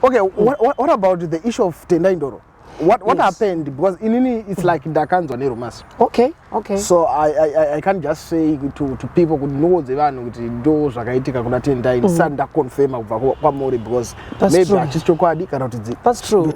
Okay, what about the issue of Tendai Ndoro? What happened? Because in it's like Dakanzwa Nerumas. Okay. So I can't just say to people who know the one with those akaitika kuna Tendai sanda confirm kwa mori because maybe achichokwadi kana kuti that's true.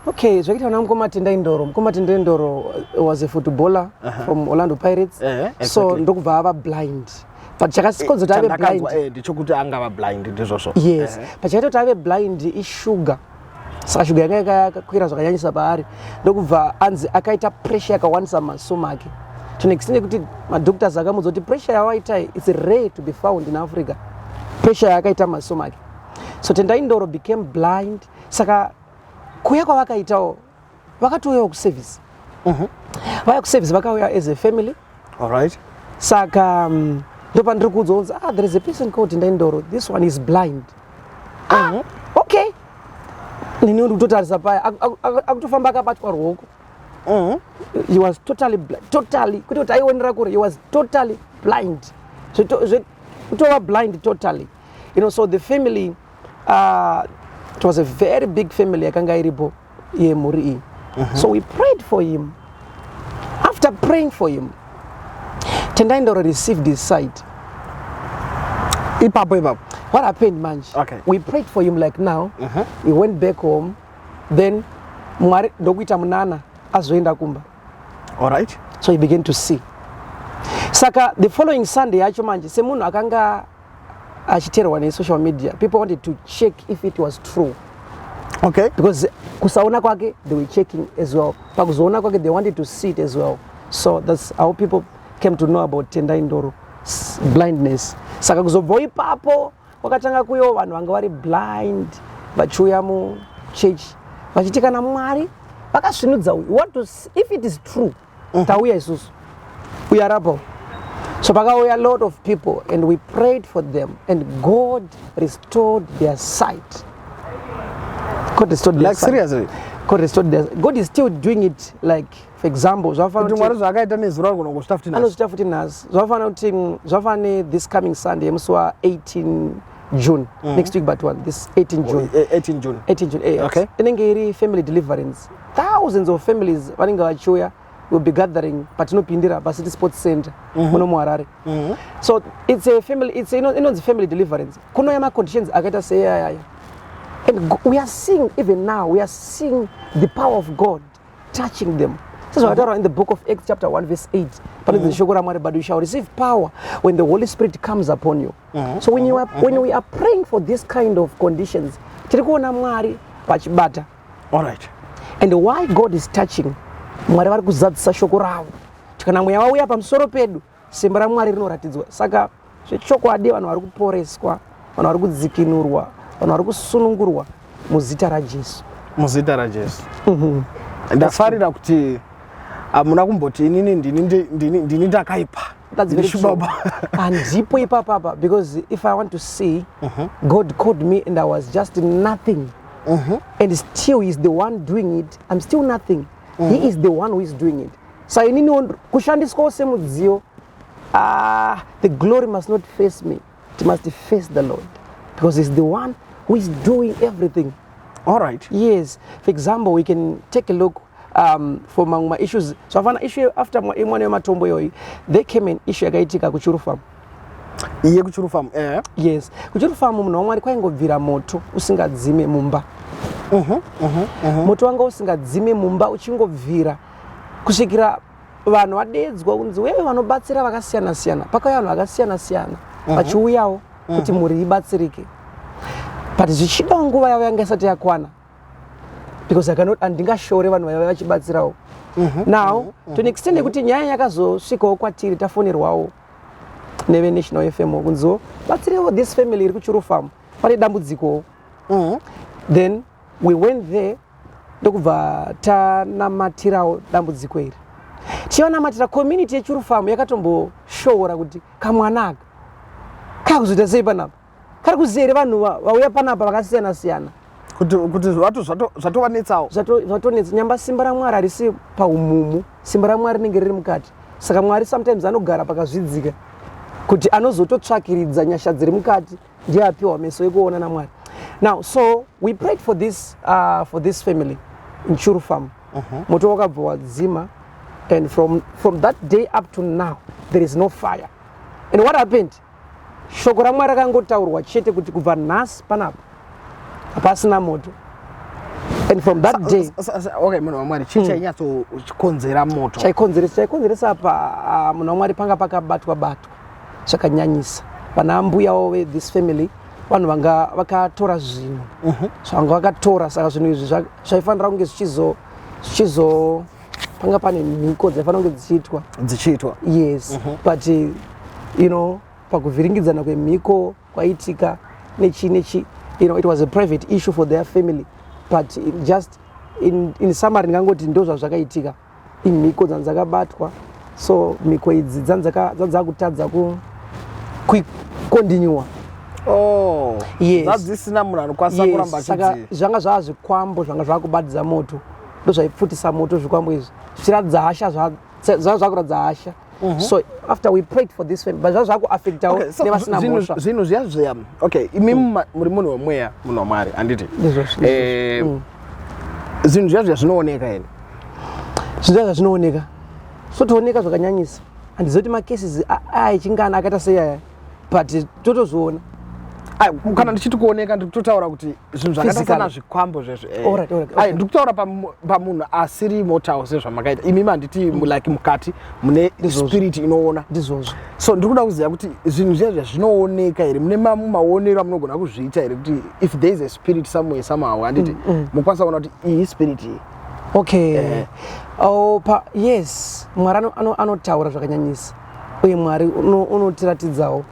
Okay, so kita namkoma Tendai Ndoro. Mkoma Tendai Ndoro was a footballer from Orlando Pirates. Exactly. So ndokubva ava blind. But chakasikonzo tave blind. Ndichokuti angava blind ndizvozvo. Yes. But chakaita tave blind is sugar. Saka sugar yakakwira zvakanyanyisa paari ndokubva anzi akaita pressure yakawandisa masomo ake to an extent kuti madoctors akamudza kuti pressure yawaita it's rare to be found in Africa. Pressure yakaita masomo ake. So Tendai Ndoro became blind. Saka kuya kwavakaitawo vakatouyawo kuservice. Vaya kuservice vakauya as a family. All right. Saka ndopandiri kuudza there is a person called Tendai Ndoro. This one is blind. Okay. Nini ndotarisa paya akutofamba akabatwa ruoko. He was totally blind. Totally. Kuti aiwonera kure he was totally blind. So kutova blind totally. You know, so the family it was a very big family yakanga iripo ye muri. So we prayed for him. After praying for him, Tendai Ndoro received his sight. What happened, Manj? Okay. We prayed for him like now. He went back home. Then, Dokuita Munana azoenda kumba. All right. So he began to see. Saka, the following Sunday, Manj, Semuno akanga achiterwa on social media. People wanted to check if it was true. Okay. Because kusaona kwake, they were checking as well. Pakuzoona kwake, they wanted to see it as well. So that's how people came to know about Tendai Ndoro blindness. Saka kuzobva ipapo wakatanga kuyo vanhu vanga vari blind vachiuya mu church vachitika naMwari vakasvinudza what to if it is true tauya isusu uyarapo. So pakauya a lot of people and we prayed for them and God restored their sight. God restored their sight. Like seriously? God restored their God is still doing it. Like for example, zvafana this coming Sunday mswa 18 June next week but one this 18 June 18 June okay inenge iri family deliverance. Thousands of families vanenge vachiuya will be gathering patinopindira paCity Sports Center muno muHarare. So it's a family, it's it's family deliverance. Kunoya ma conditions akaita say and we are seeing even now we are seeing the power of God touching them. So in the book of Acts chapter 1 verse 8, but you shall receive power when the Holy Spirit comes upon you. So when we are praying for this kind of conditions, all right. And why God is touching, Mwari vari kuzadzisa shoko ravo. Kana mweya wauya pamusoro pedu, simba raMwari rinoratidzwa. Saka zvechokwadi vanhu vari kuporeswa, vanhu vari kudzikinurwa, vanhu vari kusunungurwa muzita raJesu. Muzita raJesu. Ndafarira kuti amuna kumboti inini ndini ndakaipa. That's very true. And ndipo ipapa because if I want to see God called me and I was just nothing. And still he's the one doing it. I'm still nothing. He is the one who is doing it. So inini kushandiswa semudziyo the glory must not face me. It must face the Lord because he's the one who is doing everything. All right. Yes. For example, we can take a look for my issues. So I've an issue after imwane matombo yoyi. They came an issue yakaitika kuchuru farm. Iye kuchuru farm. Yes. Kuchuru farm munhu wamwari kwaingobvira moto usingadzime mumba. Moto wanga usingadzime mumba uchingobvira kusvikira vanhu vadedzwa kunzi wewe vanobatsira vakasiyana siyana. Pakauya vanhu vakasiyana siyana vachiuyawo kuti muri ibatsirike. But zvichida nguva yavo yanga isati yakwana because I cannot andingashore vanhu vaya vachibatsirawo. Now to an extent kuti nyaya yakazosvikawo kwatiri tafonerwawo neve National FM kunzo batsirewo this family iri kuchuru farm pane dambudziko. Then we went there ndokubva tanamatirawo dambudziko iri. Tichionamatira community yechuru farm yakatomboshora kuti kamwana aka kakuzoita sei panapa kari kuzere vanhu vauya panapa vakasiyana siyana kuti zvatowanetsawo zvatonetsa nyamba simba raMwari harisi paumumu, simba raMwari rinenge riri mukati. Saka Mwari sometimes anogara pakazvidzika kuti anozototsvakiridza nyasha dziri mukati ndiye apiwa meso ekuona naMwari. Now, so we prayed for this family in Churu Farm. Moto wakabva wadzima, and from that day up to now, there is no fire. And what happened? Shoko ramwe rakangotaurwa chete kuti kubva nhasi panapa hapasina moto. And from that day, okay, munhu wamwari chinyatso chikonzera moto. Chaikonzeresa apa munhu wamwari panga pakabatwa zvakanyanyisa. Pana mbuya wawe this family vanhu vanga vakatora zvinhu. So vanga vakatora saka zvinhu izvi zvaifanira kunge zvichizo panga pane mhiko dzaifanira kunge dzichiitwa. Yes, but you know, pakuvhiringidzana kwemhiko kwaitika nechi, you know, it was a private issue for their family. But just in summary ngangoti ndo zvakaitika imhiko dzakabatwa, so mhiko idzi dzakutadza continue. Oh, yes, zadzisina munhu anokwanisa kuramba saka zvanga zvazikwambo zvanga zvakubadza moto ndo zvaipfutisa moto zvikwambo izvi zvichiratidza hasha zvakuratidza hasha. So after we prayed for this family, but zvaku affect our nevasina mosha zvinhu zviya. Okay, imi muri munhu wemweya, munhu wamwari anditi zvinhu zviya zvinooneka ene. Zvinhu zvinooneka, so tooneka zvakanyanyisa. Handizoti macases aichingana akaita seyaya, but totozoona. Kana ndichiti kuoneka ndikutotaura kuti zvinhu zvakaita sana zvikwambo zvezvo. Okay. Ndikutaura pamunhu asiri motawo sezvamakaita. Imi manditi like mukati mune spirit inoona. Ndizvozvo. So ndikuda kuziva kuti zvinhu zviya zvinooneka here, mune maonero amunogona kuzviita here kuti if there is a spirit somewhere somehow handiti mukwanisa kuona kuti iyi spirit iyi. Okay. Yes, Mwari anotaura zvakanyanyisa. Uye Mwari unotiratidzawo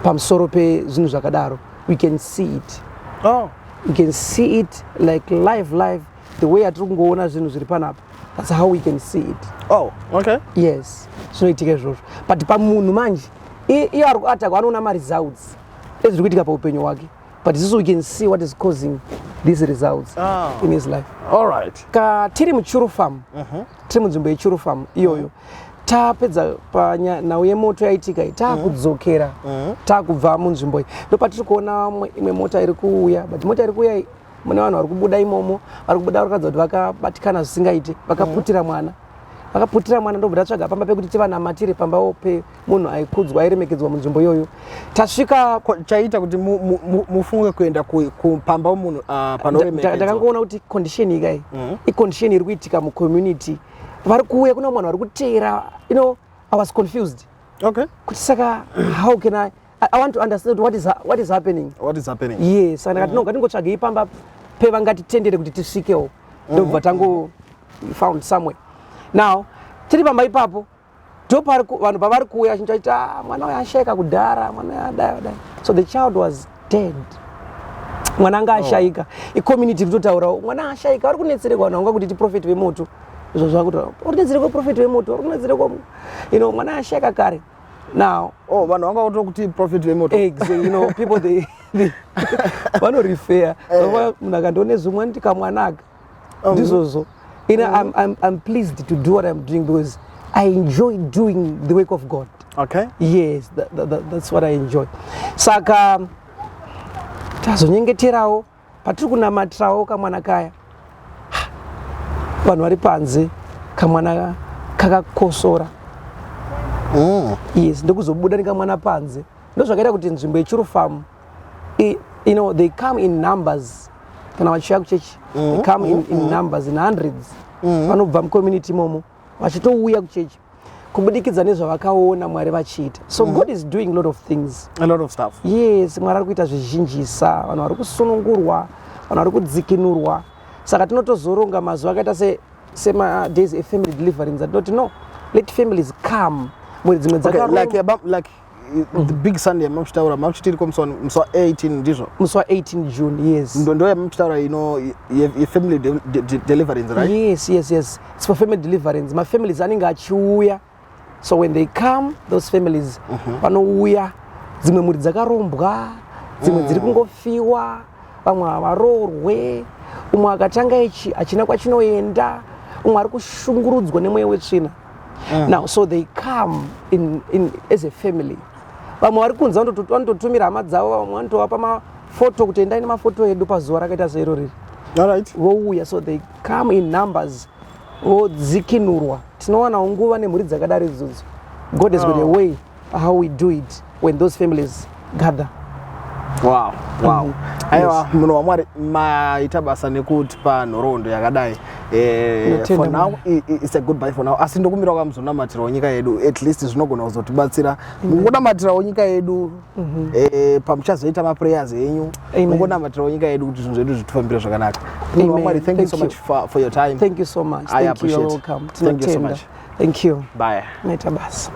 pamusoro pezvinhu zvakadaro. We can see it. Oh, we can see it like live the way atiri kungoona zvinhu zviri panapa. That's how we can see it. Oh, okay. Yes, zvinoitika izvozvo. But pamunhu manje iye ari kuatakwa anoona ma-results ezviri kuitika paupenyu hwake. But this we can see what is causing these results in his life. All right. Tiri muChuru Farm, tiri munzvimbo yeChuru Farm iyoyo. Tapedza nhau yemoto yaitika iyi takudzokera takubva munzvimbo iyi. Ndo patiri kuona imwe mota iri kuuya, but mota iri kuuya iyi mune vanhu vari kubuda imomo, vari kubuda vakaratidza kuti vakabatikana zvisingaite, vakaputira mwana. Vakaputira mwana ndobva tatsvaga pamba pekuti tivanamatire pambawo pemunhu aikudzwa airemekedzwa munzvimbo iyoyo. Tasvika chaita kuti mufunge kuenda kupamba munhu panoremekedzwa. Ndakangoona kuti condition iyi icondition iri kuitika mucommunity. Vari kuuya kuna vanhu vari kuteera, you know, I was confused. Okay. Kuti saka how can I want to understand what is happening. What is happening? Yes, saka ngatingotsvagei pamba pevangatitendere kuti tisvikewo. Ndobva tango found somewhere. Now, tiri pamba ipapo, vanhu pavari kuuya vachingoita mwana uyu ashayika kudhara, mwana uyu adai. So the child was dead. Mwana anga ashayika. Icommunity ritotaurawo mwana ashayika, vari kunetserekwa vanhu vanga kuti tiprofeti vemoto. Izvo zvakuti uri kunetserekwa profeti vemoto, uri kunetserekwa, you know, mwana ashayika kare. Now, vanhu vanga kuto kuti profeti vemoto. Exactly, you know, people they vanorefer. Munhu akandione zvimwe nditi kamwana aka. Ndizvozvo. You know, I'm pleased to do what I'm doing because I enjoy doing the work of God. Okay. Yes, that's what I enjoy. Saka tazonyengeterawo patiri kunamatirawo kamwana kaya. Vanhu vari panze kamwana kakakosora. Yes, ndokuzobuda nekamwana panze. Ndozvakaita kuti nzvimbo yeChuru Farm, you know, they come in numbers. Kana vachiuya kuchechi, they come in numbers, in hundreds. Vanobva mucommunity imomo vachitouya kuchechi kubudikidza nezvavakaona Mwari vachiita. So God is doing a lot of things. A lot of stuff. Yes, Mwari ari kuita zvizhinjisa, vanhu vari kusunungurwa, vanhu vari kudzikinurwa. Saka tinotozoronga mazuva akaita sema days a family deliverance. Don't know. Let families come. Like the big Sunday mamuchitaura mamuchitiri musi 18 ndizvo. Musi 18 June, yes. Ndo yamuchitaura, you know, a family deliverance, right? Yes. It's for family deliverance. My families anenge achiuya. So when they come, those families vanouya, dzimwe mhuri dzakarombwa, dzimwe dziri kungofiwa, vamwe havaroorwe, umwe akatanga ichi achina kwachinoenda, umwe ari kushungurudzwa nemweya wetsvina. Now, so they come in as a family. Vamwe vari kunze vanototumira hama dzavo, vamwe vanotovapa foto kuti endai nemafoto edu pazuva rakaita zero riri. Alright. Vouya, so they come in numbers. Vodzikinurwa. Tinowana nguva nemhuri dzakadaro idzodzo. God has got a way how we do it when those families gather. Wow. Aiwa munhu waMwari maita basa nekutipa nhoroondo yakadai. For now it's a goodbye for now. Asi ndokumira kwamzonamatirawo nyika yedu, at least zvinogona kuzotibatsira mukunamatirawo nyika yedu pamuchazoita maprayers enyu mukunamatirawo nyika yedu kuti zvinhu zvedu zvitifambire zvakanaka. Munhu waMwari, thank you so much for your time. Thank you so much. I appreciate it. Welcome. Thank you so much. Thank you. Bye. Naita basa.